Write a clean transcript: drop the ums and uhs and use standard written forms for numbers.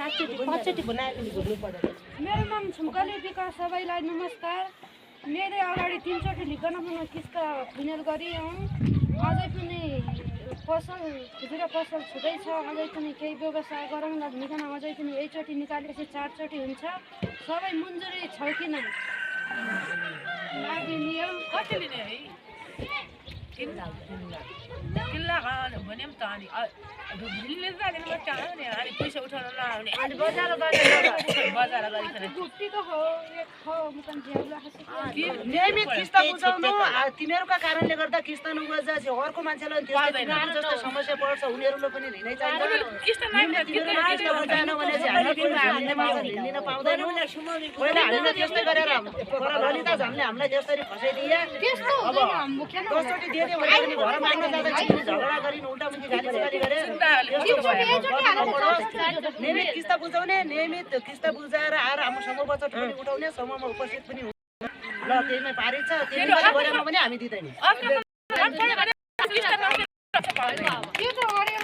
पाँचचोटि बनाएर घुर्नु पर्यो। मेरो नाम छुम्कले विकास, सबैलाई नमस्कार। मैले अगाडि 3 चोटि लिकन किस्ता फिनल गरेँ। अझै पनि पसल खुजुरा पसल छुँदैछ। अझै पनि केही व्यवसाय गरौँला भनिकन अझै पनि एकचोटि निकालेपछि 4 चोटि हुन्छ। सबै मन्जुरी छ किन लागिने हो? कति लिने है? 3 लाख भने पनि त अनि ढुब्रीले त अलिकति मात्रै आउने अनि पैसा उठाउन नआउने अनि बजार बजार गरिकन गुप्ती त हो एक हो मुकन ज्याउला हसे नियमित किस्ता बुझाउनु तिमीहरूका कारणले गर्दा किस्ता नबुझाएपछि अर्को मान्छेलाई त्यस्तै तिमीहरू जस्तो समस्या पर्छ। उनीहरूले पनि लिनै चाहिन्छ। किस्ता नआउने तिमीहरूले किस्ता बुझाएन भने चाहिँ हामी लिन पाउँदैनौँ। पहिला हामीले त्यस्तै गरेर पर ललिता झन्ले हामीलाई त्यसरी फसाइदिए। त्यस्तो हुँदैन मुख्य न 10 चोटि दिए भने पनि घर माग्न जाँदा चिनी झगडा गरिन उल्टामुल्टी गाली गरे। नियमित किस्ता बुझाउने, नियमित किस्ता बुझाएर आएर आमासँग बचत पनि उठाउने, समूहमा उपस्थित पनि ल त्यहीमै पारिन्छ। त्यही गरेन भने हामी दिँदैनौँ। त्यो त अडियल